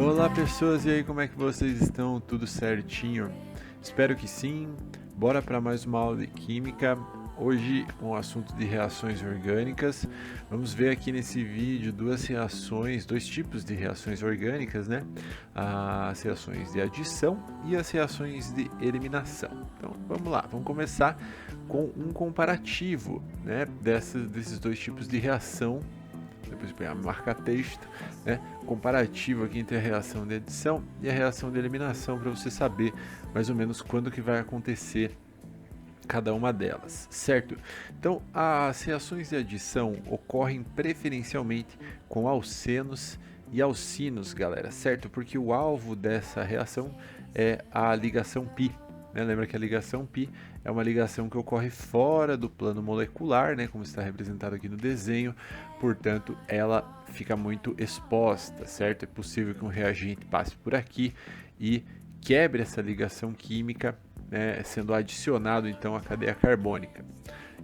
Olá pessoas, e aí, como é que vocês estão? Tudo certinho? Espero que sim. Bora para mais uma aula de química. Hoje um assunto de reações orgânicas. Vamos ver aqui nesse vídeo dois tipos de reações orgânicas, né? As reações de adição e as reações de eliminação. Então vamos lá, vamos começar com um comparativo, né? Desses dois tipos de reação. Depois põe a marca texto, né, comparativo aqui entre a reação de adição e a reação de eliminação, para você saber mais ou menos quando que vai acontecer cada uma delas, certo? Então, as reações de adição ocorrem preferencialmente com alcenos e alcinos, galera, certo? Porque o alvo dessa reação é a ligação π. Lembra que a ligação π é uma ligação que ocorre fora do plano molecular, né, como está representado aqui no desenho, portanto ela fica muito exposta, certo? É possível que um reagente passe por aqui e quebre essa ligação química, né, sendo adicionado então à cadeia carbônica.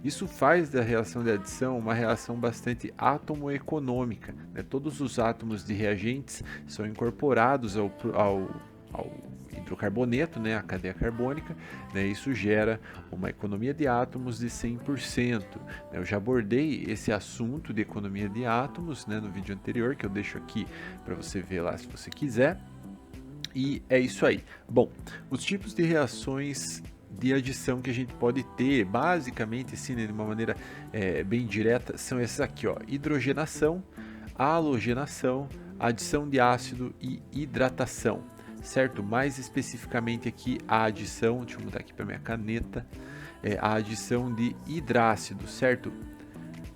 Isso faz da reação de adição uma reação bastante átomo-econômica, né? Todos os átomos de reagentes são incorporados ao hidrocarboneto, né, a cadeia carbônica, né, isso gera uma economia de átomos de 100%. Eu já abordei esse assunto de economia de átomos, né, no vídeo anterior, que eu deixo aqui para você ver lá se você quiser. E é isso aí. Bom, os tipos de reações de adição que a gente pode ter, basicamente, assim, né, de uma maneira bem direta, são esses aqui, ó: hidrogenação, halogenação, adição de ácido e hidratação, certo? Mais especificamente aqui a adição, deixa eu mudar aqui para minha caneta, a adição de hidrácido, certo?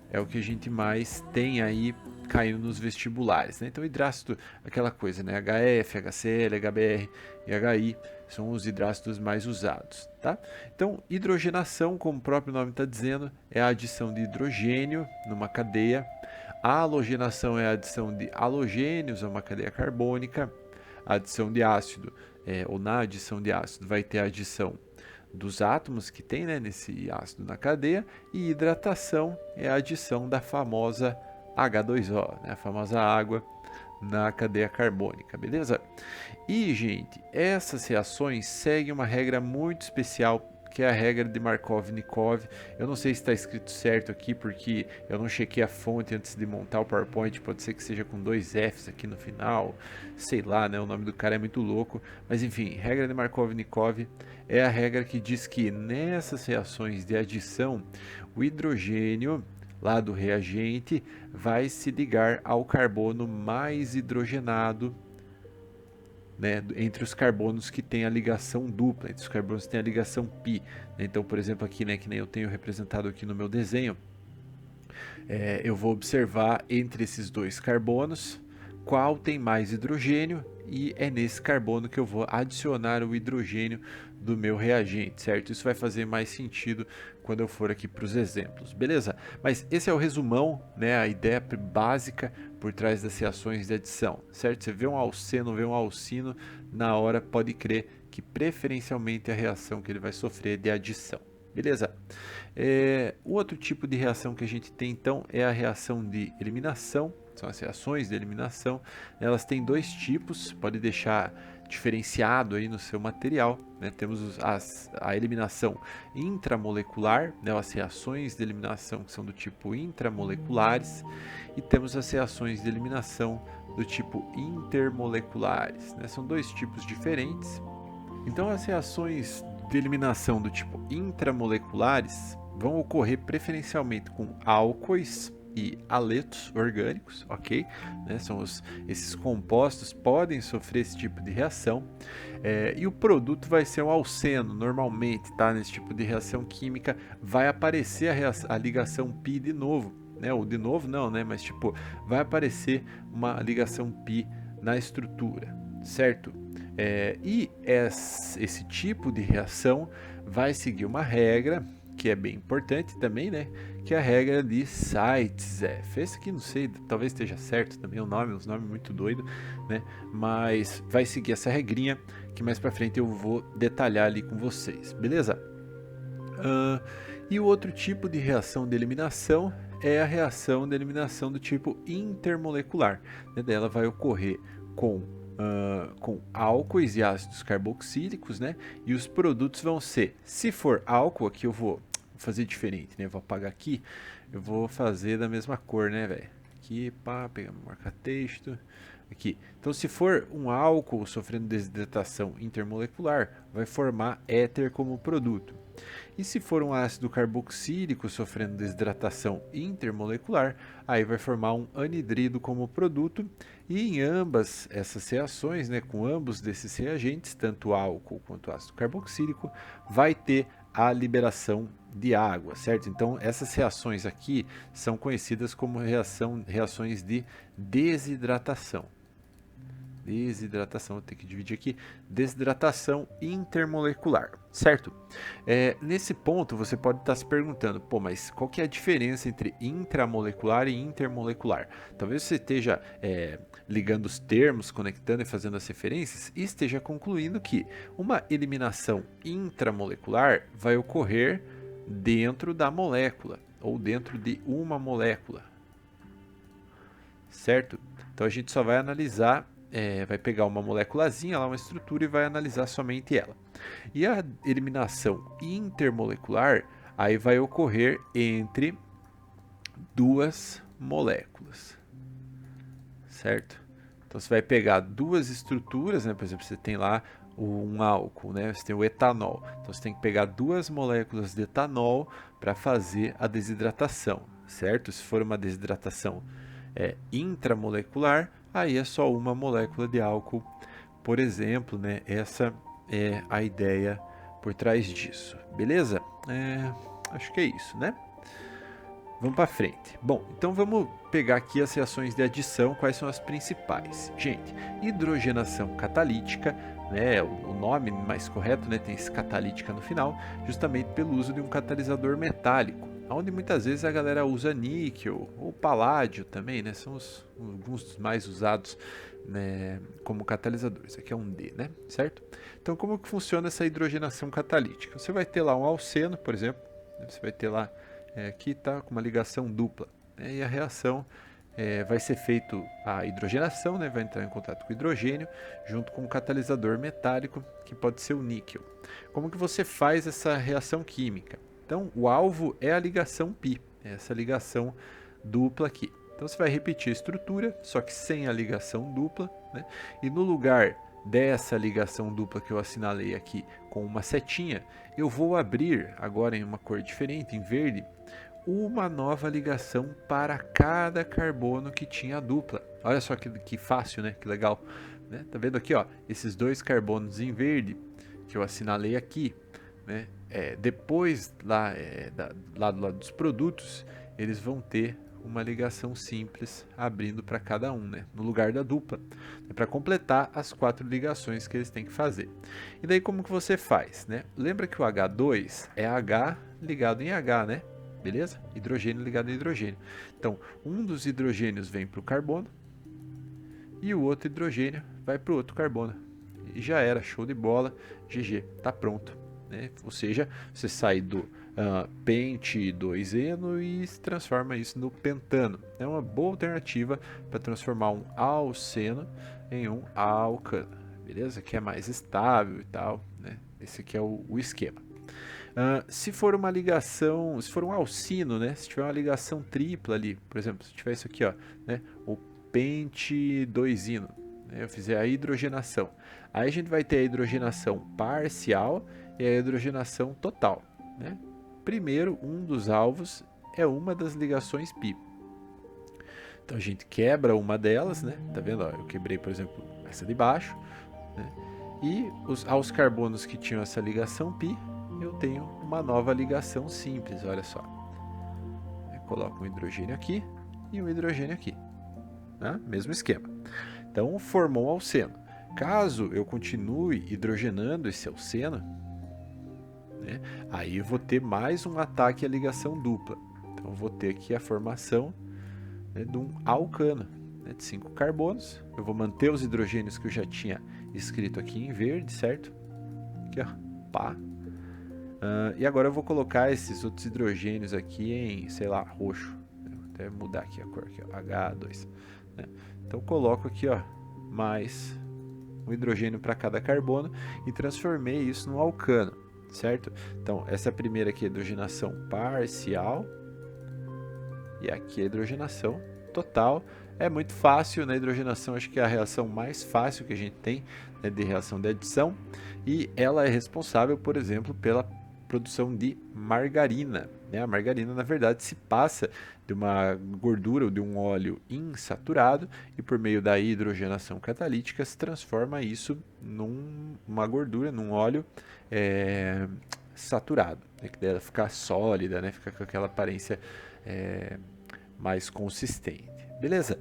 É o que a gente mais tem aí caindo nos vestibulares, né? Então, hidrácido, aquela coisa, né? HF, HCl, HBr e HI são os hidrácidos mais usados, tá? Então, hidrogenação, como o próprio nome está dizendo, é a adição de hidrogênio numa cadeia. A halogenação é a adição de halogênios a uma cadeia carbônica. A adição de ácido, ou na adição de ácido, vai ter a adição dos átomos que tem, né, nesse ácido na cadeia, e hidratação é a adição da famosa H2O, né, a famosa água na cadeia carbônica, beleza? E, gente, essas reações seguem uma regra muito especial, que é a regra de Markov-Nikov. Eu não sei se está escrito certo aqui, porque eu não chequei a fonte antes de montar o PowerPoint. Pode ser que seja com 2 Fs aqui no final, sei lá, né? O nome do cara é muito louco. Mas enfim, regra de Markov-Nikov é a regra que diz que nessas reações de adição, o hidrogênio lá do reagente vai se ligar ao carbono mais hidrogenado, né, entre os carbonos que tem a ligação dupla, entre os carbonos que tem a ligação π. Então, por exemplo, aqui, né, que nem eu tenho representado aqui no meu desenho, eu vou observar entre esses dois carbonos qual tem mais hidrogênio, e é nesse carbono que eu vou adicionar o hidrogênio do meu reagente, certo? Isso vai fazer mais sentido quando eu for aqui para os exemplos, beleza? Mas esse é o resumão, né, a ideia básica por trás das reações de adição, certo? Você vê um alceno, vê um alcino, na hora pode crer que preferencialmente a reação que ele vai sofrer é de adição, beleza? O outro tipo de reação que a gente tem então é a reação de eliminação. São as reações de eliminação. Elas têm dois tipos, pode deixar diferenciado aí no seu material, né? Temos a eliminação intramolecular, né? As reações de eliminação que são do tipo intramoleculares, e temos as reações de eliminação do tipo intermoleculares, né? São dois tipos diferentes. Então, as reações de eliminação do tipo intramoleculares vão ocorrer preferencialmente com álcoois e haletos orgânicos, ok? Né? Esses compostos podem sofrer esse tipo de reação, e o produto vai ser um alceno, normalmente, tá? Nesse tipo de reação química vai aparecer a ligação π de novo, né? Ou de novo não, né? Mas tipo, vai aparecer uma ligação π na estrutura, certo? E esse tipo de reação vai seguir uma regra que é bem importante também, né? Que é a regra de Zaitsev. Esse aqui não sei, talvez esteja certo também o nome, uns nomes muito doido, né? Mas vai seguir essa regrinha que mais para frente eu vou detalhar ali com vocês, beleza? E o outro tipo de reação de eliminação é a reação de eliminação do tipo intermolecular, né? Ela vai ocorrer com com álcoois e ácidos carboxílicos, né? E os produtos vão ser, se for álcool, aqui eu vou fazer diferente, né? Vou apagar aqui, eu vou fazer da mesma cor, né, velho? Aqui, pá, pegar meu marca-texto. Aqui. Então, se for um álcool sofrendo desidratação intermolecular, vai formar éter como produto. E se for um ácido carboxílico sofrendo desidratação intermolecular, aí vai formar um anidrido como produto. E em ambas essas reações, né, com ambos desses reagentes, tanto álcool quanto ácido carboxílico, vai ter a liberação de água, certo? Então, essas reações aqui são conhecidas como reações de desidratação. Desidratação, vou ter que dividir aqui. Desidratação intermolecular, certo? Nesse ponto, você pode estar se perguntando, pô, mas qual que é a diferença entre intramolecular e intermolecular? Talvez você esteja ligando os termos, conectando e fazendo as referências e esteja concluindo que uma eliminação intramolecular vai ocorrer dentro da molécula ou dentro de uma molécula, certo? Então a gente só vai analisar, vai pegar uma moléculazinha, lá uma estrutura e vai analisar somente ela. E a eliminação intermolecular aí vai ocorrer entre duas moléculas, certo? Então você vai pegar duas estruturas, né? Por exemplo, você tem lá um álcool, né? Você tem o etanol. Então você tem que pegar duas moléculas de etanol para fazer a desidratação, certo? Se for uma desidratação intramolecular, aí é só uma molécula de álcool, por exemplo, né? Essa é a ideia por trás disso, beleza? Acho que é isso, né? Vamos para frente. Bom, então vamos pegar aqui as reações de adição, quais são as principais. Gente, hidrogenação catalítica, né, o nome mais correto, né, tem esse catalítica no final, justamente pelo uso de um catalisador metálico, onde muitas vezes a galera usa níquel ou paládio também, né, são alguns dos mais usados, né, como catalisadores. Aqui é um D, né, certo? Então, como que funciona essa hidrogenação catalítica? Você vai ter lá um alceno, por exemplo, você vai ter lá aqui está com uma ligação dupla, né? E a reação vai ser feito a hidrogenação, né? Vai entrar em contato com o hidrogênio junto com um catalisador metálico que pode ser o níquel. Como que você faz essa reação química? Então o alvo é a ligação π, essa ligação dupla aqui. Então você vai repetir a estrutura, só que sem a ligação dupla, né? E no lugar dessa ligação dupla que eu assinalei aqui com uma setinha, eu vou abrir agora em uma cor diferente, em verde, uma nova ligação para cada carbono que tinha a dupla. Olha só que fácil, né? Que legal, né? Tá vendo aqui, ó, esses dois carbonos em verde que eu assinalei aqui, né? Depois lá do lado dos produtos, eles vão ter uma ligação simples abrindo para cada um, né? No lugar da dupla, para completar as 4 ligações que eles têm que fazer. E daí como que você faz, né? Lembra que o H2 é H ligado em H, né? Beleza? Hidrogênio ligado em hidrogênio. Então, um dos hidrogênios vem para o carbono e o outro hidrogênio vai para o outro carbono. E já era, show de bola, GG, tá pronto, né? Ou seja, você sai do pente 2-eno e se transforma isso no pentano. É uma boa alternativa para transformar um alceno em um alcano, beleza? Que é mais estável e tal, né? Esse aqui é o esquema. Se for uma ligação, se for um alcino, né? Se tiver uma ligação tripla ali, por exemplo, se tiver isso aqui, ó, né? O pente 2-ino, né? Eu fizer a hidrogenação. Aí a gente vai ter a hidrogenação parcial e a hidrogenação total, né? Primeiro, um dos alvos é uma das ligações π. Então a gente quebra uma delas, né? Tá vendo? Ó, eu quebrei, por exemplo, essa de baixo, né? E aos carbonos que tinham essa ligação π, eu tenho uma nova ligação simples, olha só. Eu coloco um hidrogênio aqui e um hidrogênio aqui, né? Mesmo esquema. Então formou um alceno. Caso eu continue hidrogenando esse alceno, né, aí eu vou ter mais um ataque à ligação dupla. Então eu vou ter aqui a formação, né, de um alcano, né, de 5 carbonos. Eu vou manter os hidrogênios que eu já tinha escrito aqui em verde, certo? Aqui, ó, pá. E agora eu vou colocar esses outros hidrogênios aqui em, sei lá, roxo. Vou até mudar aqui a cor, aqui, ó, H2. Né? Então eu coloco aqui, ó, mais um hidrogênio para cada carbono e transformei isso num alcano, certo? Então, essa primeira aqui é hidrogenação parcial e aqui é hidrogenação total. É muito fácil, na hidrogenação acho que é a reação mais fácil que a gente tem, né, de reação de adição, e ela é responsável, por exemplo, pela produção de margarina, né? A margarina, na verdade, se passa de uma gordura ou de um óleo insaturado e por meio da hidrogenação catalítica se transforma isso numa gordura, num óleo saturado, né? Que dela fica sólida, né? Fica com aquela aparência mais consistente. Beleza?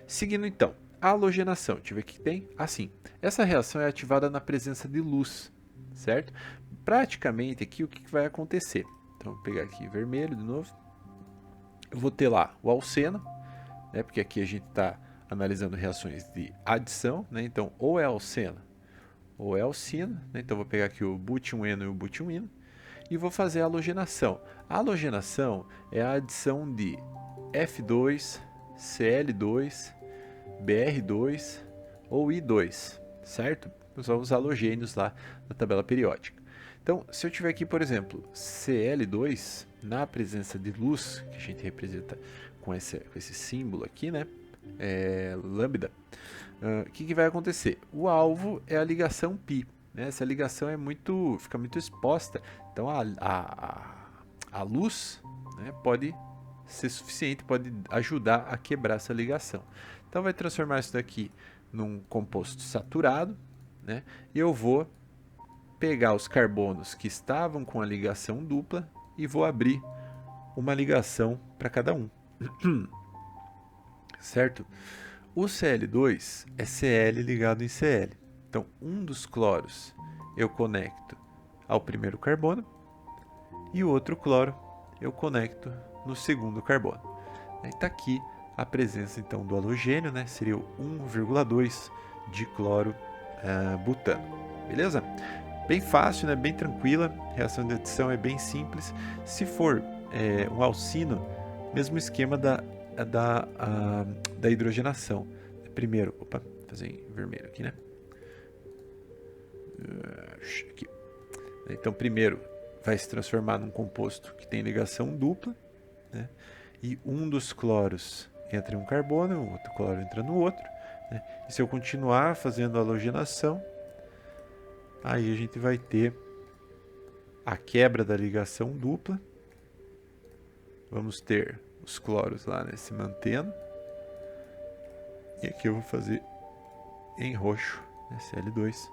Seguindo então, a halogenação. Deixa eu ver o que tem. Assim, essa reação é ativada na presença de luz, certo? Praticamente aqui o que vai acontecer? Então, vou pegar aqui vermelho de novo. Eu vou ter lá o alceno, né? Porque aqui a gente está analisando reações de adição, né? Então, ou é alceno ou é alcino, né? Então, vou pegar aqui o butioneno e o butionino e vou fazer a halogenação. A halogenação é a adição de F2, Cl2, Br2 ou I2, certo? São os halogênios lá na tabela periódica. Então, se eu tiver aqui, por exemplo, Cl2 na presença de luz, que a gente representa com esse símbolo aqui, né? Lambda. O que vai acontecer? O alvo é a ligação π. Né? Essa ligação fica muito exposta. Então, a luz, né, pode ser suficiente, pode ajudar a quebrar essa ligação. Então, vai transformar isso daqui num composto saturado, né? E eu vou pegar os carbonos que estavam com a ligação dupla e vou abrir uma ligação para cada um. Certo? O Cl2 é Cl ligado em Cl. Então, um dos cloros eu conecto ao primeiro carbono e o outro cloro eu conecto no segundo carbono. Está aqui a presença então do halogênio, né? Seria o 1,2 de cloro butano. Beleza? Bem fácil, né? Bem tranquila. A reação de adição é bem simples. Se for um alcino, mesmo esquema da hidrogenação. Primeiro, vou fazer em vermelho aqui, né? Aqui. Então, primeiro vai se transformar num composto que tem ligação dupla, né? E um dos cloros entra em um carbono, o outro cloro entra no outro, né? E se eu continuar fazendo a halogenação, aí a gente vai ter a quebra da ligação dupla. Vamos ter os cloros lá, né, se mantendo. E aqui eu vou fazer em roxo, né, Cl2.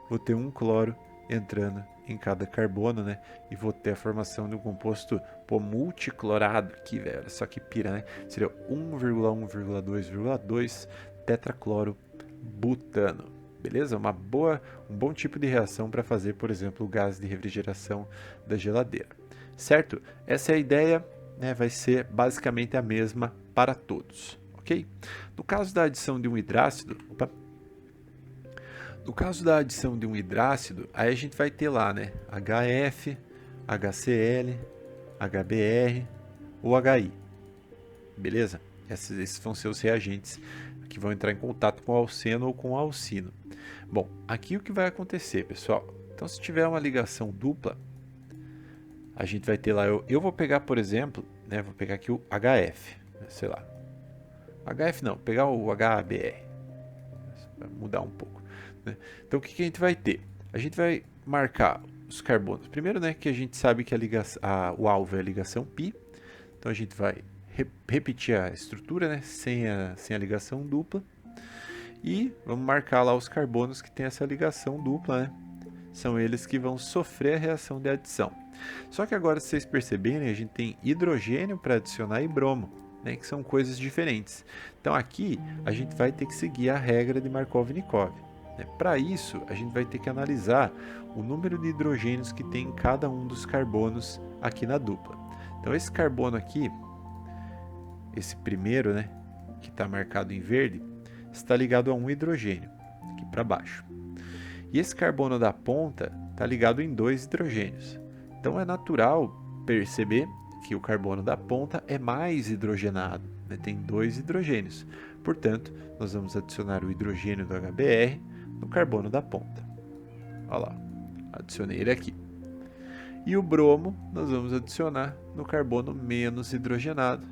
Vou ter um cloro entrando em cada carbono, né? E vou ter a formação de um composto multiclorado aqui, velho. Olha só que piranha. Seria 1,1,2,2 tetracloro butano. Beleza? Um bom tipo de reação para fazer, por exemplo, o gás de refrigeração da geladeira. Certo? Essa é a ideia, né? Vai ser basicamente a mesma para todos. Ok? No caso da adição de um hidrácido, aí a gente vai ter lá, né, HF, HCl, HBr ou HI. Beleza? Esses vão ser os reagentes que vão entrar em contato com o alceno ou com o alcino. Bom, aqui o que vai acontecer, pessoal? Então, se tiver uma ligação dupla, a gente vai ter lá, eu vou pegar, por exemplo, né, vou pegar aqui o HF, sei lá. HF não, pegar o HBr. Vai mudar um pouco. Né? Então, o que a gente vai ter? A gente vai marcar os carbonos. Primeiro, né, que a gente sabe que o alvo é a ligação π. Então, a gente vai repetir a estrutura, né, sem a ligação dupla. E vamos marcar lá os carbonos que tem essa ligação dupla, né? São eles que vão sofrer a reação de adição. Só que agora, se vocês perceberem, a gente tem hidrogênio para adicionar e bromo, né, que são coisas diferentes. Então aqui a gente vai ter que seguir a regra de Markov-Nikov. Né? Para isso, a gente vai ter que analisar o número de hidrogênios que tem em cada um dos carbonos aqui na dupla. Então esse carbono aqui, esse primeiro, né, que está marcado em verde, está ligado a um hidrogênio, aqui para baixo. E esse carbono da ponta está ligado em 2 hidrogênios. Então é natural perceber que o carbono da ponta é mais hidrogenado, né? Tem 2 hidrogênios. Portanto, nós vamos adicionar o hidrogênio do HBr no carbono da ponta. Olha lá, adicionei ele aqui. E o bromo nós vamos adicionar no carbono menos hidrogenado.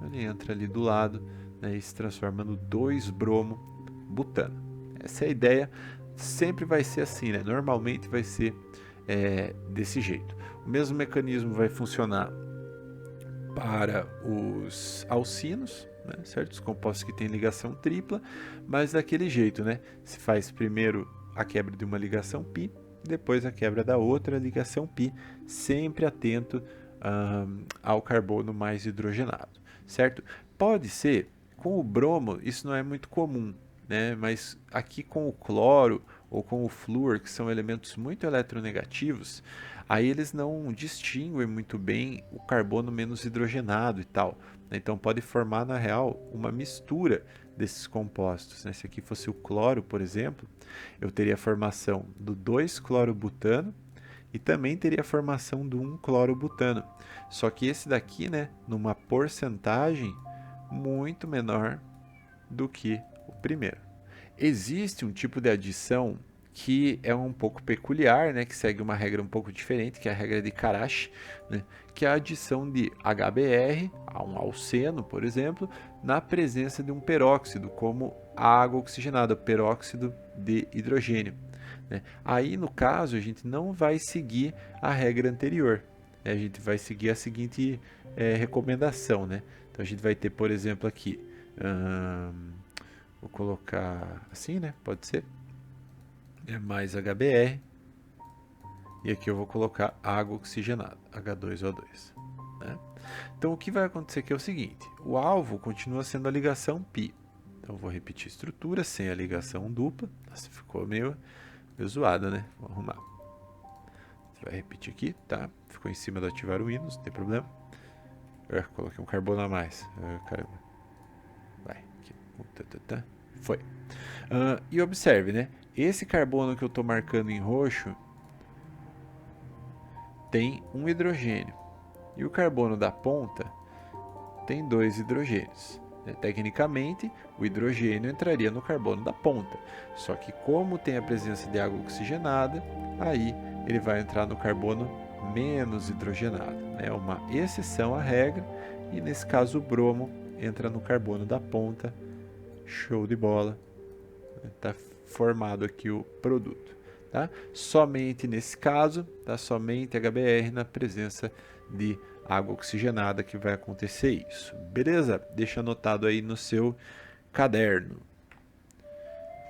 Ele entra ali do lado, né, e se transforma no 2-bromo-butano. Essa é a ideia, sempre vai ser assim, né? Normalmente vai ser desse jeito. O mesmo mecanismo vai funcionar para os alcinos, né, certo? Os compostos que têm ligação tripla, mas daquele jeito, né? Se faz primeiro a quebra de uma ligação π, depois a quebra da outra ligação π, sempre atento ao carbono mais hidrogenado, certo? Pode ser, com o bromo, isso não é muito comum, né? Mas aqui com o cloro ou com o flúor, que são elementos muito eletronegativos, aí eles não distinguem muito bem o carbono menos hidrogenado e tal. Então pode formar, na real, uma mistura desses compostos, né? Se aqui fosse o cloro, por exemplo, eu teria a formação do 2-clorobutano e também teria a formação do 1-clorobutano. Só que esse daqui, né, numa porcentagem muito menor do que o primeiro. Existe um tipo de adição que é um pouco peculiar, né, que segue uma regra um pouco diferente, que é a regra de Karash, né, que é a adição de HBr a um alceno, por exemplo, na presença de um peróxido, como a água oxigenada, peróxido de hidrogênio, né. Aí, no caso, a gente não vai seguir a regra anterior, né, a gente vai seguir a seguinte recomendação, né. Então, a gente vai ter, por exemplo, aqui, vou colocar assim, né, pode ser, mais HBr, e aqui eu vou colocar água oxigenada, H2O2. Né? Então o que vai acontecer aqui é o seguinte, o alvo continua sendo a ligação π. Então eu vou repetir a estrutura sem a ligação dupla. Nossa, ficou meio zoada, né? Vou arrumar. Você vai repetir aqui, tá? Ficou em cima do ativar o Windows, não tem problema. Coloquei um carbono a mais. Caramba. Vai. Aqui. Foi. E observe, né? Esse carbono que eu estou marcando em roxo tem um hidrogênio. E o carbono da ponta tem 2 hidrogênios. Tecnicamente, o hidrogênio entraria no carbono da ponta. Só que como tem a presença de água oxigenada, aí ele vai entrar no carbono menos hidrogenado. É uma exceção à regra, e nesse caso o bromo entra no carbono da ponta. Show de bola. Está formado aqui o produto. Tá? Somente nesse caso, tá? Somente HBr na presença de água oxigenada que vai acontecer isso. Beleza? Deixa anotado aí no seu caderno.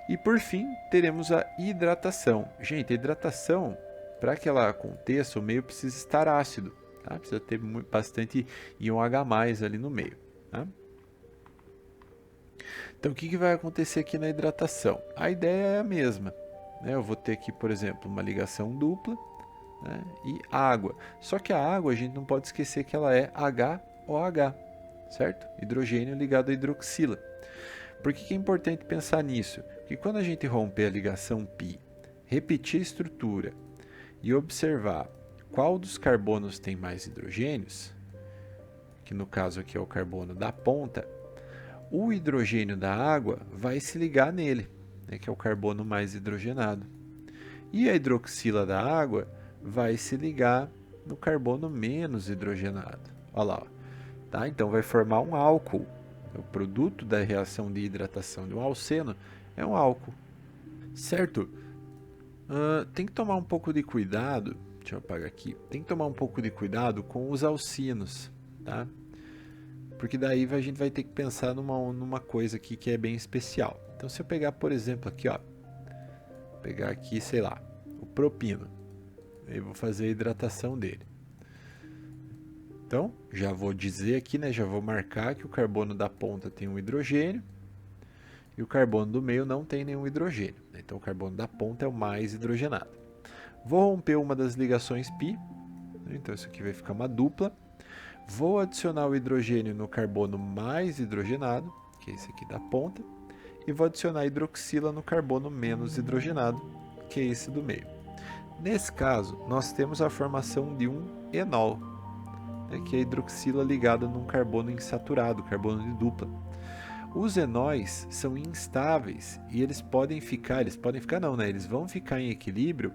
E por fim, teremos a hidratação. Gente, a hidratação, para que ela aconteça, o meio precisa estar ácido. Tá? Precisa ter bastante íon H+ ali no meio. Tá? Então, o que vai acontecer aqui na hidratação? A ideia é a mesma. Né? Eu vou ter aqui, por exemplo, uma ligação dupla, né? E água. Só que a água, a gente não pode esquecer que ela é HOH, certo? Hidrogênio ligado à hidroxila. Por que é importante pensar nisso? Porque quando a gente romper a ligação π, repetir a estrutura e observar qual dos carbonos tem mais hidrogênios, que no caso aqui é o carbono da ponta, o hidrogênio da água vai se ligar nele, né, que é o carbono mais hidrogenado. E a hidroxila da água vai se ligar no carbono menos hidrogenado. Olha lá, ó. Tá? Então vai formar um álcool. O produto da reação de hidratação de um alceno é um álcool. Certo? Tem que tomar um pouco de cuidado, deixa eu apagar aqui, tem que tomar um pouco de cuidado com os alcinos, tá? Porque daí a gente vai ter que pensar numa coisa aqui que é bem especial. Então se eu pegar, por exemplo, aqui, ó, pegar aqui, sei lá, o propino, eu vou fazer a hidratação dele. Então, já vou dizer aqui, né, já vou marcar que o carbono da ponta tem um hidrogênio e o carbono do meio não tem nenhum hidrogênio. Então, o carbono da ponta é o mais hidrogenado. Vou romper uma das ligações π, então isso aqui vai ficar uma dupla. Vou adicionar o hidrogênio no carbono mais hidrogenado, que é esse aqui da ponta, e vou adicionar a hidroxila no carbono menos hidrogenado, que é esse do meio. Nesse caso, nós temos a formação de um enol, né, que é a hidroxila ligada num carbono insaturado, carbono de dupla. Os enóis são instáveis e eles podem ficar não, né? Eles vão ficar em equilíbrio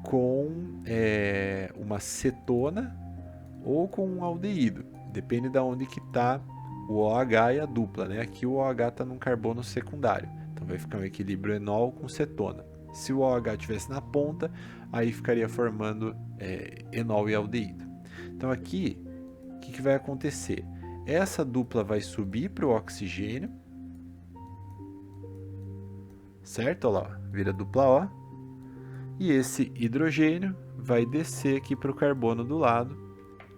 com uma cetona ou com um aldeído, depende de onde que está o OH e a dupla, né? Aqui o OH está num carbono secundário, então vai ficar um equilíbrio enol com cetona. Se o OH estivesse na ponta, aí ficaria formando enol e aldeído. Então aqui, o que vai acontecer? Essa dupla vai subir para o oxigênio, certo? Olha lá, vira dupla O. E esse hidrogênio vai descer aqui para o carbono do lado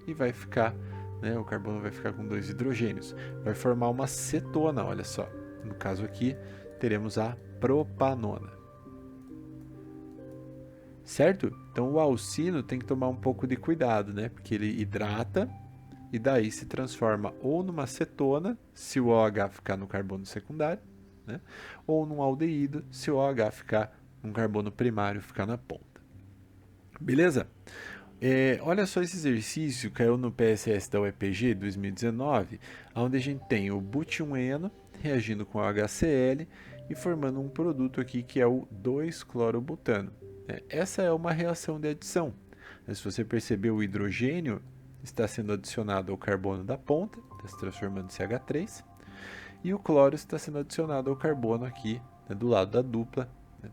e vai ficar, né, o carbono vai ficar com 2 hidrogênios. Vai formar uma cetona, olha só. No caso aqui, teremos a propanona. Certo? Então o alcino tem que tomar um pouco de cuidado, né? Porque ele hidrata e daí se transforma ou numa cetona, se o OH ficar no carbono secundário, né? Ou num aldeído, se o OH ficar num carbono primário, ficar na ponta. Beleza? Olha só esse exercício, caiu no PSS da UEPG 2019, onde a gente tem o but1-eno reagindo com o HCl e formando um produto aqui que é o 2-clorobutano. Essa é uma reação de adição. Se você perceber, o hidrogênio está sendo adicionado ao carbono da ponta, está se transformando em CH3, e o cloro está sendo adicionado ao carbono aqui, né, do lado da dupla.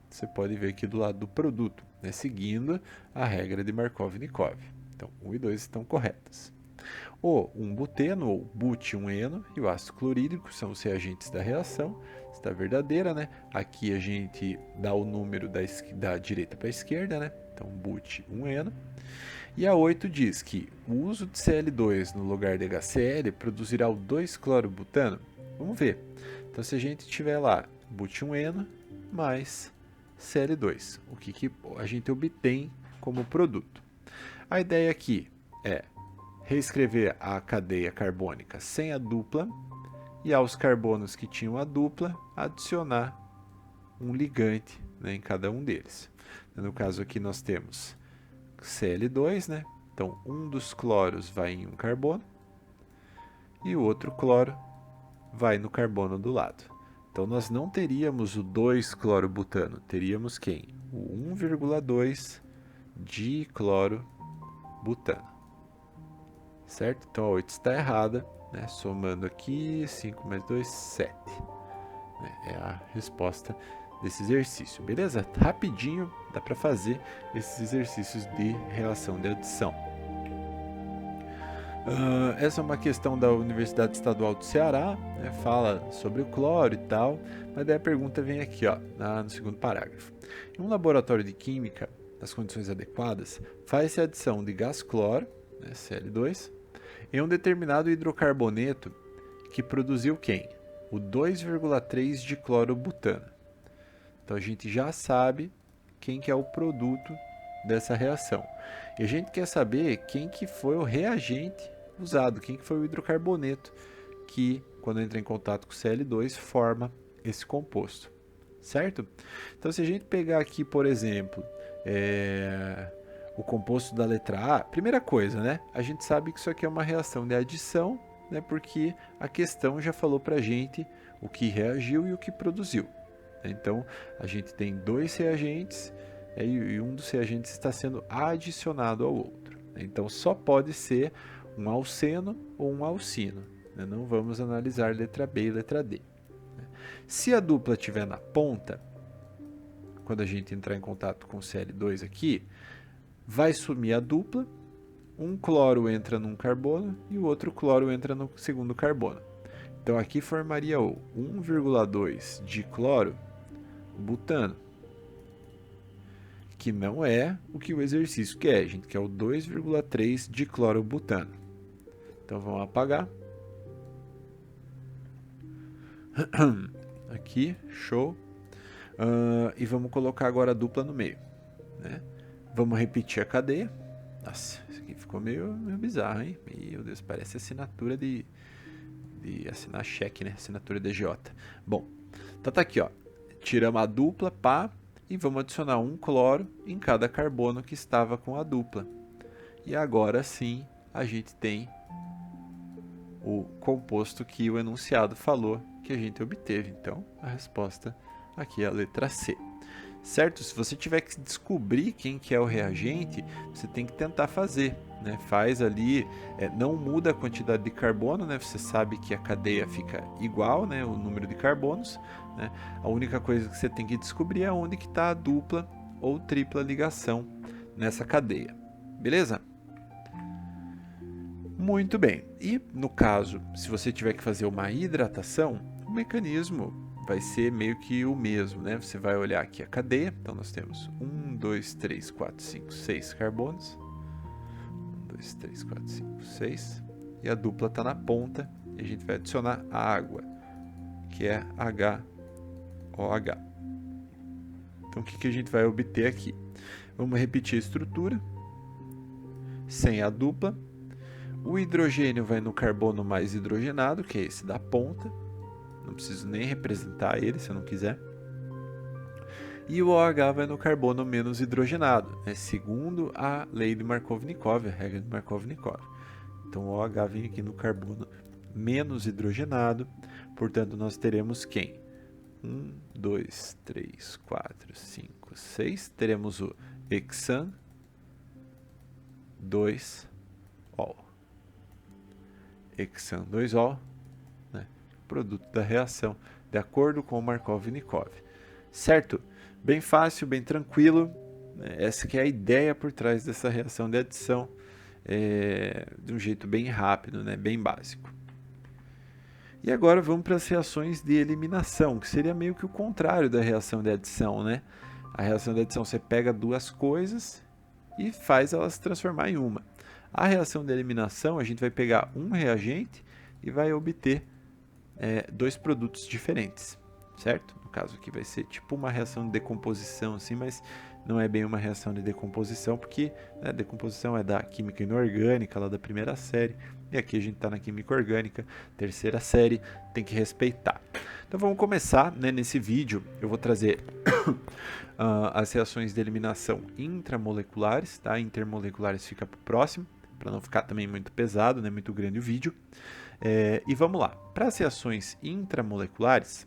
Você pode ver aqui do lado do produto, né, seguindo a regra de Markov-Nikov. Então, 1 e 2 estão corretas. O 1-buteno, ou but1-eno, e o ácido clorídrico são os reagentes da reação. Está verdadeira, né? Aqui a gente dá o número da direita para a esquerda, né? Então, but1-eno. E a 8 diz que o uso de Cl2 no lugar de HCl produzirá o 2-clorobutano. Vamos ver. Então, se a gente tiver lá but1-eno mais Cl2, o que a gente obtém como produto? A ideia aqui é reescrever a cadeia carbônica sem a dupla e aos carbonos que tinham a dupla adicionar um ligante, né, em cada um deles. No caso aqui nós temos Cl2, né? Então um dos cloros vai em um carbono e o outro cloro vai no carbono do lado. Então nós não teríamos o 2-clorobutano, teríamos quem? O 1,2 diclorobutano. Certo? Então a 8 está errada, né? Somando aqui, 5 mais 2, 7. É a resposta desse exercício, beleza? Rapidinho dá para fazer esses exercícios de relação de adição. Essa é uma questão da Universidade Estadual do Ceará, né? Fala sobre o cloro e tal, mas daí a pergunta vem aqui, ó, no segundo parágrafo. Em um laboratório de química, nas condições adequadas, faz-se a adição de gás cloro, né, Cl2, em um determinado hidrocarboneto que produziu quem? O 2,3 diclorobutano. Então a gente já sabe quem que é o produto dessa reação. E a gente quer saber quem que foi o reagente usado, quem que foi o hidrocarboneto que, quando entra em contato com o Cl2, forma esse composto, certo? Então se a gente pegar aqui, por exemplo, o composto da letra A, primeira coisa, né? A gente sabe que isso aqui é uma reação de adição, né? Porque a questão já falou para a gente o que reagiu e o que produziu. Então, a gente tem 2 reagentes e um dos reagentes está sendo adicionado ao outro. Então, só pode ser um alceno ou um alcino. Não vamos analisar letra B e letra D. Se a dupla estiver na ponta, quando a gente entrar em contato com o Cl2 aqui, vai sumir a dupla, um cloro entra num carbono e o outro cloro entra no segundo carbono. Então aqui formaria o 1,2 diclorobutano, que não é o que o exercício quer, gente, que é o 2,3 diclorobutano. Então vamos apagar. Aqui, show. E vamos colocar agora a dupla no meio, né? Vamos repetir a cadeia. Nossa, isso aqui ficou meio bizarro, hein? Meu Deus, parece assinatura de assinar cheque, né? Assinatura de J. Bom, então tá aqui, ó. Tiramos a dupla, pá, e vamos adicionar um cloro em cada carbono que estava com a dupla. E agora sim, a gente tem o composto que o enunciado falou que a gente obteve. Então, a resposta aqui é a letra C. Certo? Se você tiver que descobrir quem que é o reagente, você tem que tentar fazer, né? Faz ali, não muda a quantidade de carbono, né? Você sabe que a cadeia fica igual, né? O número de carbonos, né? A única coisa que você tem que descobrir é onde que está a dupla ou tripla ligação nessa cadeia. Beleza? Muito bem. E no caso, se você tiver que fazer uma hidratação, o mecanismo vai ser meio que o mesmo, né? Você vai olhar aqui a cadeia, então nós temos 1, 2, 3, 4, 5, 6 carbonos. 1, 2, 3, 4, 5, 6. E a dupla está na ponta e a gente vai adicionar a água, que é HOH. Então o que a gente vai obter aqui? Vamos repetir a estrutura, sem a dupla. O hidrogênio vai no carbono mais hidrogenado, que é esse da ponta. Não preciso nem representar ele se eu não quiser. E o OH vai no carbono menos hidrogenado, né? Segundo a lei de Markovnikov, a regra de Markovnikov. Então o OH vem aqui no carbono menos hidrogenado. Portanto, nós teremos quem? 1, 2, 3, 4, 5, 6. Teremos o hexan 2-ol. Hexan 2-ol, né? Produto da reação, de acordo com o Markovnikov. Certo? Bem fácil, bem tranquilo. Essa que é a ideia por trás dessa reação de adição, de um jeito bem rápido, né? Bem básico. E agora vamos para as reações de eliminação, que seria meio que o contrário da reação de adição, né? A reação de adição, você pega duas coisas e faz elas se transformar em uma. A reação de eliminação, a gente vai pegar um reagente e vai obter dois produtos diferentes, certo? No caso aqui vai ser tipo uma reação de decomposição, assim, mas não é bem uma reação de decomposição, porque a decomposição é da química inorgânica, lá da primeira série, e aqui a gente está na química orgânica, terceira série, tem que respeitar. Então vamos começar, né? Nesse vídeo eu vou trazer as reações de eliminação intramoleculares, tá? Intermoleculares fica para o próximo, para não ficar também muito pesado, né? Muito grande o vídeo. E vamos lá. Para as reações intramoleculares,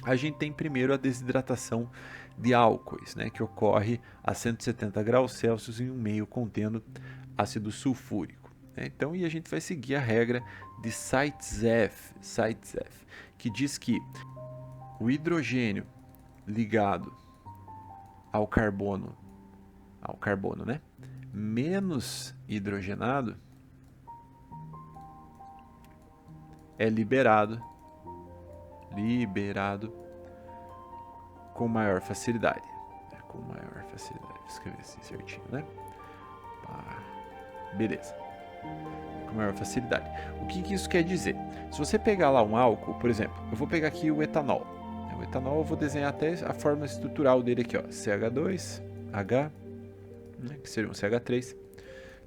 a gente tem primeiro a desidratação de álcoois, né? Que ocorre a 170 graus Celsius em um meio contendo ácido sulfúrico. Então, e a gente vai seguir a regra de Zaitsev, que diz que o hidrogênio ligado ao carbono, né, menos hidrogenado, é liberado com maior facilidade. Vou escrever assim certinho, né? Beleza. Com maior facilidade. O que isso quer dizer? Se você pegar lá um álcool, por exemplo, eu vou pegar aqui o etanol. O etanol eu vou desenhar até a forma estrutural dele aqui, ó, CH2H, né, que seria um CH3,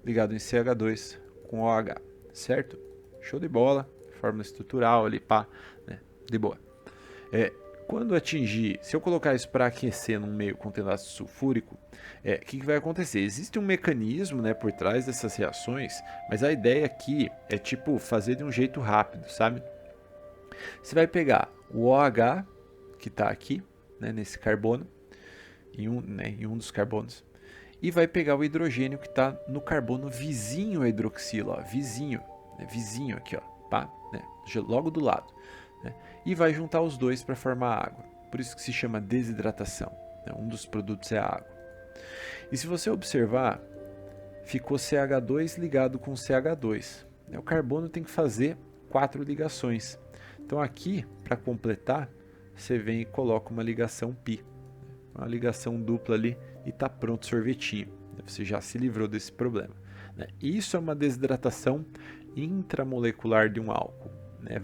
ligado em CH2 com OH, certo? Show de bola, forma estrutural ali, pá, né, de boa. Quando atingir, se eu colocar isso para aquecer num meio contendo ácido sulfúrico, o que vai acontecer? Existe um mecanismo, né, por trás dessas reações, mas a ideia aqui é tipo fazer de um jeito rápido, sabe? Você vai pegar o OH, que está aqui, né, nesse carbono, em um dos carbonos, e vai pegar o hidrogênio que está no carbono vizinho à hidroxila, ó, vizinho aqui, ó, pá, né, logo do lado. E vai juntar os dois para formar água. Por isso que se chama desidratação. Um dos produtos é a água. E se você observar, ficou CH2 ligado com CH2. O carbono tem que fazer 4 ligações. Então aqui, para completar, você vem e coloca uma ligação pi. Uma ligação dupla ali e está pronto o sorvetinho. Você já se livrou desse problema. Isso é uma desidratação intramolecular de um álcool.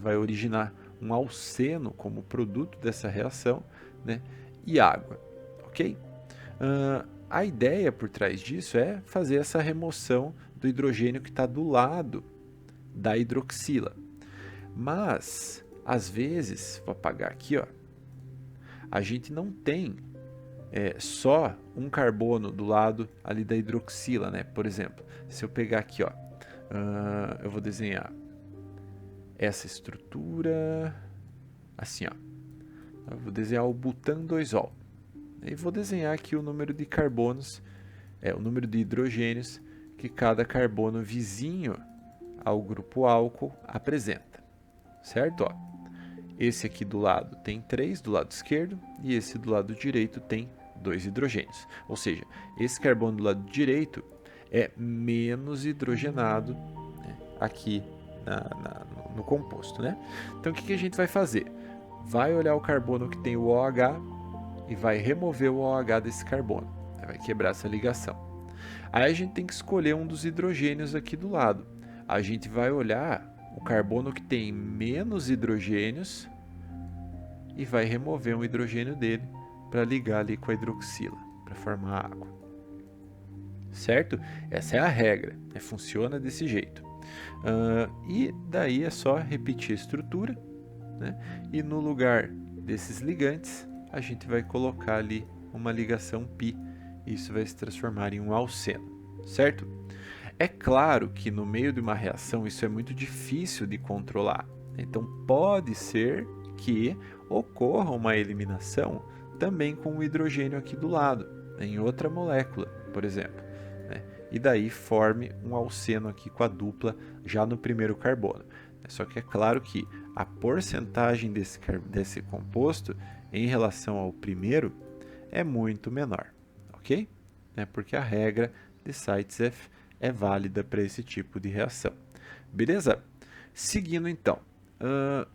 Vai originar um alceno como produto dessa reação, né, e água, ok? A ideia por trás disso é fazer essa remoção do hidrogênio que está do lado da hidroxila. Mas, às vezes, vou apagar aqui, ó, a gente não tem só um carbono do lado ali da hidroxila, né? Por exemplo, se eu pegar aqui, ó, eu vou desenhar essa estrutura assim, ó. Eu vou desenhar o butano 2-ol. E vou desenhar aqui o número de carbonos, o número de hidrogênios que cada carbono vizinho ao grupo álcool apresenta, certo? Ó, esse aqui do lado tem 3 do lado esquerdo e esse do lado direito tem 2 hidrogênios. Ou seja, esse carbono do lado direito é menos hidrogenado, né, aqui no composto, né? Então o que a gente vai fazer? Vai olhar o carbono que tem o OH e vai remover o OH desse carbono. Vai quebrar essa ligação. Aí a gente tem que escolher um dos hidrogênios aqui do lado. A gente vai olhar o carbono que tem menos hidrogênios e vai remover um hidrogênio dele para ligar ali com a hidroxila, para formar água. Certo? Essa é a regra, funciona desse jeito. E daí é só repetir a estrutura, né? E no lugar desses ligantes, a gente vai colocar ali uma ligação π, e isso vai se transformar em um alceno, certo? É claro que no meio de uma reação isso é muito difícil de controlar, então pode ser que ocorra uma eliminação também com o hidrogênio aqui do lado, em outra molécula, por exemplo, né? E daí forme um alceno aqui com a dupla já no primeiro carbono. Só que é claro que a porcentagem desse composto em relação ao primeiro é muito menor, ok? Porque a regra de Zaitsev é válida para esse tipo de reação. Beleza? Seguindo então,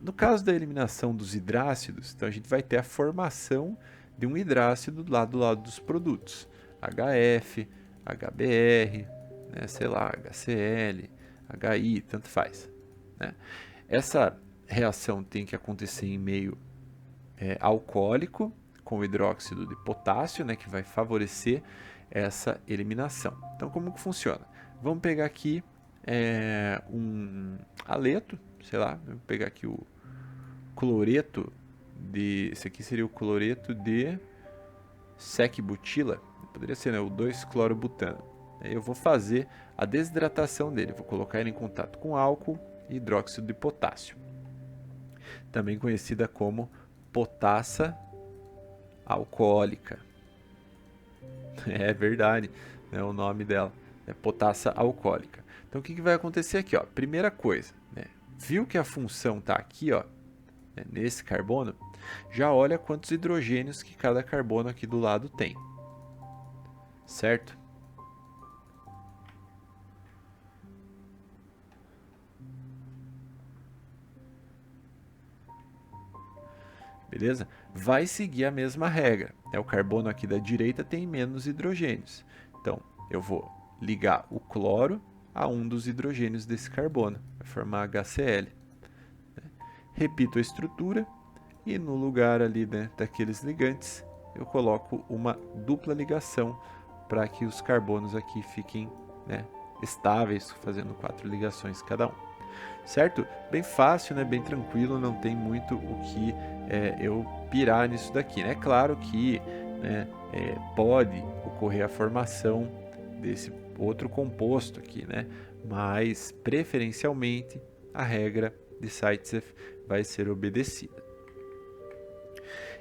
no caso da eliminação dos hidrácidos, então a gente vai ter a formação de um hidrácido lá do lado dos produtos, HF, HBr, né, sei lá, HCl, HI, tanto faz, né? Essa reação tem que acontecer em meio alcoólico, com hidróxido de potássio, né, que vai favorecer essa eliminação. Então, como que funciona? Vamos pegar aqui um aleto, sei lá, vou pegar aqui o cloreto de... Esse aqui seria o cloreto de sec-butila, poderia ser, né, o 2-clorobutano. Eu vou fazer a desidratação dele, vou colocar ele em contato com álcool e hidróxido de potássio, também conhecida como potassa alcoólica. É verdade, né, o nome dela é potassa alcoólica. Então o que vai acontecer aqui? Ó? Primeira coisa, né, viu que a função está aqui, ó, né, nesse carbono, já olha quantos hidrogênios que cada carbono aqui do lado tem, certo? Beleza? Vai seguir a mesma regra. O carbono aqui da direita tem menos hidrogênios. Então, eu vou ligar o cloro a um dos hidrogênios desse carbono. Vai formar HCl. Repito a estrutura e no lugar ali, né, daqueles ligantes, eu coloco uma dupla ligação para que os carbonos aqui fiquem, né, estáveis, fazendo 4 ligações cada um. Certo? Bem fácil, né? Bem tranquilo, não tem muito o que eu pirar nisso daqui, né? É claro que, né, pode ocorrer a formação desse outro composto aqui, né? Mas preferencialmente a regra de Zaitsev vai ser obedecida.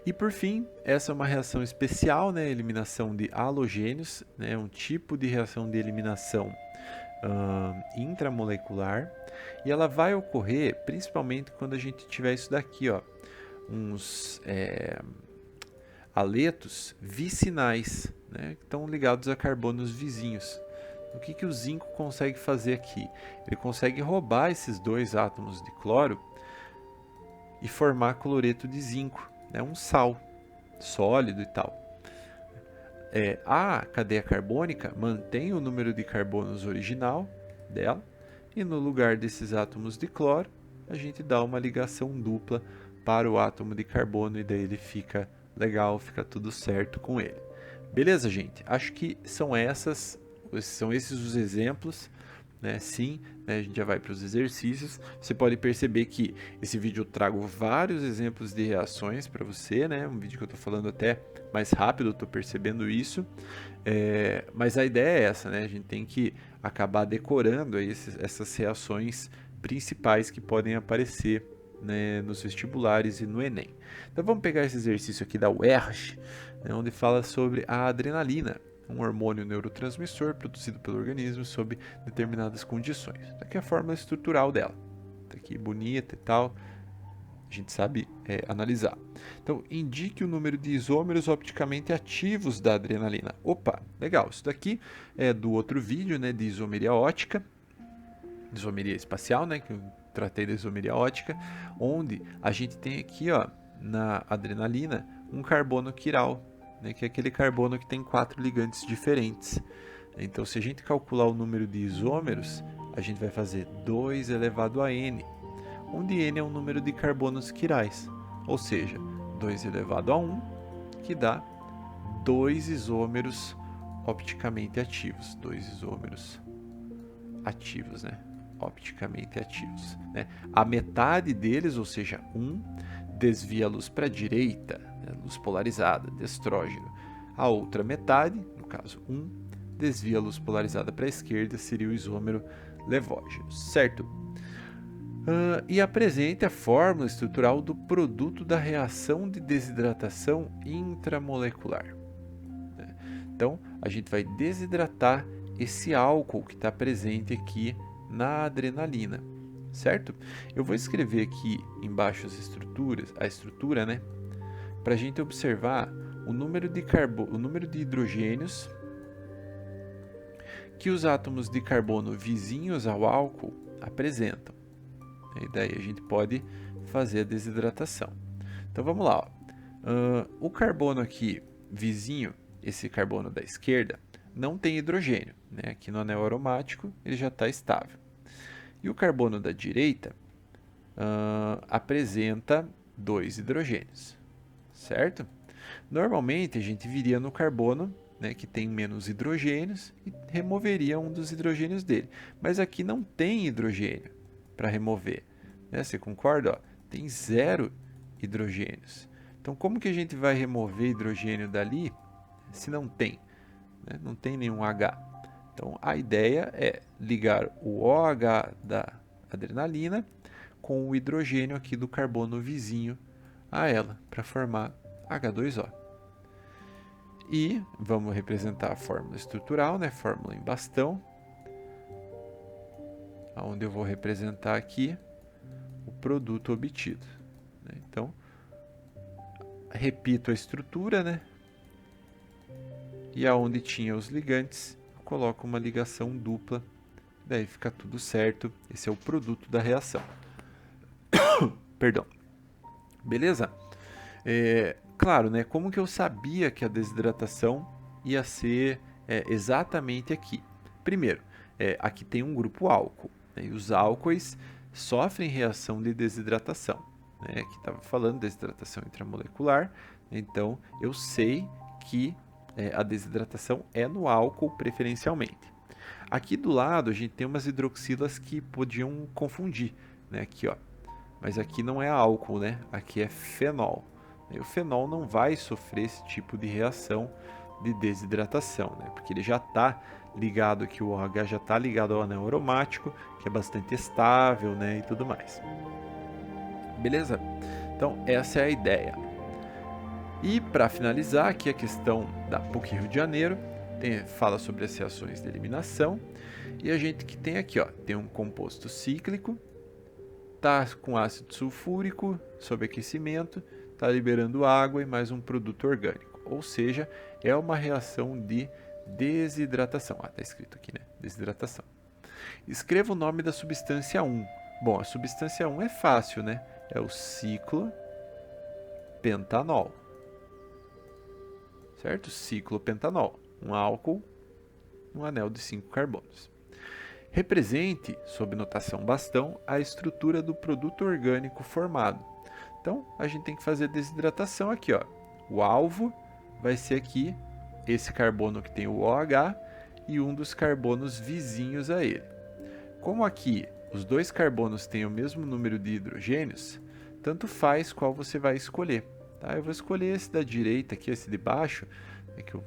E por fim, essa é uma reação especial, né? Eliminação de halogênios, né? Um tipo de reação de eliminação intramolecular, e ela vai ocorrer principalmente quando a gente tiver isso daqui, ó, uns aletos vicinais, né, que estão ligados a carbonos vizinhos. O que o zinco consegue fazer aqui? Ele consegue roubar esses 2 átomos de cloro e formar cloreto de zinco, né, um sal sólido e tal. A cadeia carbônica mantém o número de carbonos original dela, e no lugar desses átomos de cloro, a gente dá uma ligação dupla para o átomo de carbono, e daí ele fica legal, fica tudo certo com ele. Beleza, gente? Acho que são esses os exemplos, né? Sim, né? A gente já vai para os exercícios. Você pode perceber que esse vídeo eu trago vários exemplos de reações para você, né? Um vídeo que eu estou falando até mais rápido, eu estou percebendo isso. Mas a ideia é essa, né? A gente tem que acabar decorando aí essas reações principais que podem aparecer, né, nos vestibulares e no Enem. Então vamos pegar esse exercício aqui da UERJ, né, onde fala sobre a adrenalina, um hormônio neurotransmissor produzido pelo organismo sob determinadas condições. Aqui é a fórmula estrutural dela. Tá aqui bonita e tal. A gente sabe analisar. Então, indique o número de isômeros opticamente ativos da adrenalina. Opa, legal. Isso daqui é do outro vídeo, né, de isomeria ótica, isomeria espacial, né, que eu tratei da isomeria ótica, onde a gente tem aqui, ó, na adrenalina, um carbono quiral, né, que é aquele carbono que tem 4 ligantes diferentes. Então, se a gente calcular o número de isômeros, a gente vai fazer 2 elevado a n, onde n é o número de carbonos quirais, ou seja, 2 elevado a 1, que dá 2 isômeros opticamente ativos. 2 isômeros ativos, né? Opticamente ativos, né? A metade deles, ou seja, 1, desvia a luz para a direita, né? Luz polarizada, de estrógeno. A outra metade, no caso 1, desvia a luz polarizada para a esquerda, seria o isômero levógeno, certo? E apresente a fórmula estrutural do produto da reação de desidratação intramolecular. Então, a gente vai desidratar esse álcool que está presente aqui na adrenalina, certo? Eu vou escrever aqui embaixo a estrutura, né? Para a gente observar o número de hidrogênios que os átomos de carbono vizinhos ao álcool apresentam. E daí a gente pode fazer a desidratação. Então vamos lá. O carbono aqui vizinho, esse carbono da esquerda, não tem hidrogênio, né? Aqui no anel aromático ele já está estável. E o carbono da direita apresenta 2 hidrogênios, certo? Normalmente a gente viria no carbono, né, que tem menos hidrogênios e removeria um dos hidrogênios dele. Mas aqui não tem hidrogênio para remover, né? Você concorda? Ó, tem 0 hidrogênios. Então, como que a gente vai remover hidrogênio dali se não tem? Né? Não tem nenhum H. Então, a ideia é ligar o OH da adrenalina com o hidrogênio aqui do carbono vizinho a ela, para formar H2O. E vamos representar a fórmula estrutural, né? Fórmula em bastão, onde eu vou representar aqui o produto obtido, né? Então, repito a estrutura, né? E aonde tinha os ligantes, eu coloco uma ligação dupla, daí fica tudo certo. Esse é o produto da reação. Perdão. Beleza? Claro, né? Como que eu sabia que a desidratação ia ser exatamente aqui? Primeiro, aqui tem um grupo álcool, né? E os álcoois sofrem reação de desidratação, né? Aqui estava falando de desidratação intramolecular, então eu sei que a desidratação é no álcool preferencialmente. Aqui do lado a gente tem umas hidroxilas que podiam confundir, né? Aqui, ó. Mas aqui não é álcool, né? Aqui é fenol. E o fenol não vai sofrer esse tipo de reação de desidratação, né? Porque ele já está ligado aqui, o OH já está ligado ao anel aromático, que é bastante estável, né? E tudo mais. Beleza? Então, essa é a ideia. E para finalizar, aqui a questão da PUC Rio de Janeiro fala sobre as reações de eliminação. E a gente que tem aqui, ó, tem um composto cíclico, tá com ácido sulfúrico sob aquecimento, está liberando água e mais um produto orgânico. Ou seja, é uma reação de desidratação. Está escrito aqui, né? Desidratação. Escreva o nome da substância 1. Bom, a substância 1 é fácil, né? É o ciclopentanol. Certo? Ciclopentanol. Um álcool, um anel de 5 carbonos. Represente, sob notação bastão, a estrutura do produto orgânico formado. Então, a gente tem que fazer a desidratação aqui, ó. O alvo vai ser aqui esse carbono que tem o OH e um dos carbonos vizinhos a ele. Como aqui os dois carbonos têm o mesmo número de hidrogênios, tanto faz qual você vai escolher. Tá? Eu vou escolher esse da direita aqui, esse de baixo, que eu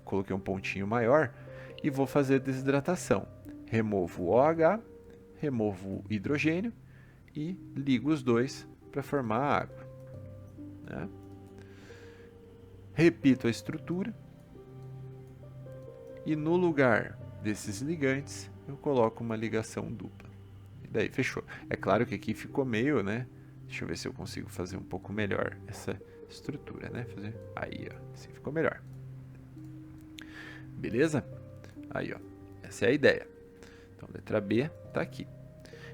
coloquei um pontinho maior, e vou fazer a desidratação. Removo o OH, removo o hidrogênio e ligo os dois para formar a água, né? Repito a estrutura e no lugar desses ligantes eu coloco uma ligação dupla. E daí fechou. É claro que aqui ficou meio, né? Deixa eu ver se eu consigo fazer um pouco melhor essa estrutura, né? Aí, ó, assim ficou melhor. Beleza? Aí, ó, essa é a ideia. Então, a letra B está aqui.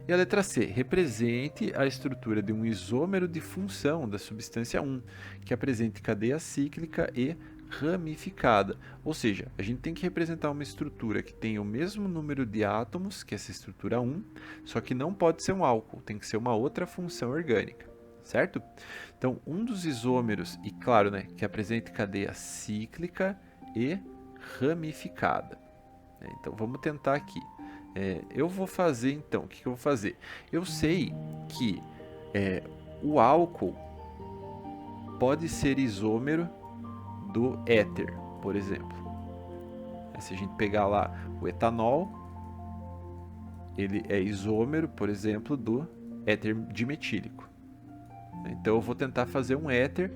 E a letra C, represente a estrutura de um isômero de função da substância 1, que apresente cadeia cíclica e ramificada. Ou seja, a gente tem que representar uma estrutura que tenha o mesmo número de átomos que essa estrutura 1, só que não pode ser um álcool, tem que ser uma outra função orgânica, certo? Então, um dos isômeros, e claro, né, que apresente cadeia cíclica e ramificada. Então, vamos tentar aqui. Eu vou fazer, então, o que eu vou fazer? Eu sei que o álcool pode ser isômero do éter, por exemplo. Se a gente pegar lá o etanol, ele é isômero, por exemplo, do éter dimetílico. Então, eu vou tentar fazer um éter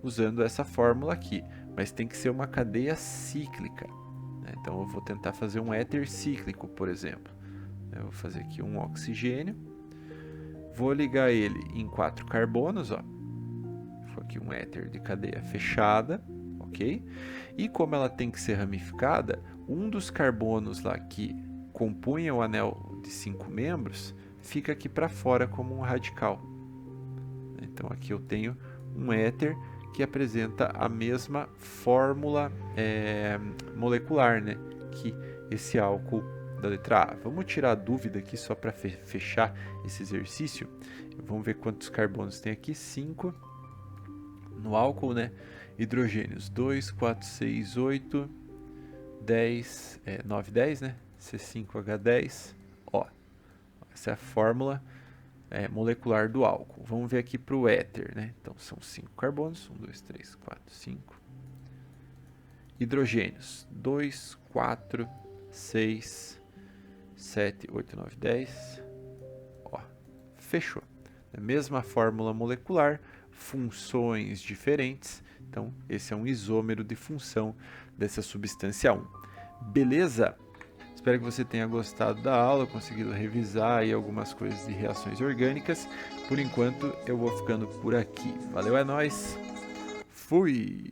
usando essa fórmula aqui, mas tem que ser uma cadeia cíclica. Então, eu vou tentar fazer um éter cíclico, por exemplo. Eu vou fazer aqui um oxigênio. Vou ligar ele em 4 carbonos, ó. Ficou aqui um éter de cadeia fechada, ok? E como ela tem que ser ramificada, um dos carbonos lá que compunha o anel de 5 membros fica aqui para fora como um radical. Então, aqui eu tenho um éter que apresenta a mesma fórmula molecular, né, que esse álcool da letra A. Vamos tirar a dúvida aqui só para fechar esse exercício. Vamos ver quantos carbonos tem aqui. 5 no álcool, né? Hidrogênios 2, 4, 6, 8, 10, 9, 10, né? C5H10. Ó, essa é a fórmula molecular do álcool. Vamos ver aqui para o éter, né? Então, são 5 carbonos. 1, 2, 3, 4, 5. Hidrogênios. 2, 4, 6, 7, 8, 9, 10. Ó, fechou. A mesma fórmula molecular, funções diferentes. Então, esse é um isômero de função dessa substância 1. Beleza? Espero que você tenha gostado da aula, conseguido revisar aí algumas coisas de reações orgânicas. Por enquanto, eu vou ficando por aqui. Valeu, é nóis! Fui!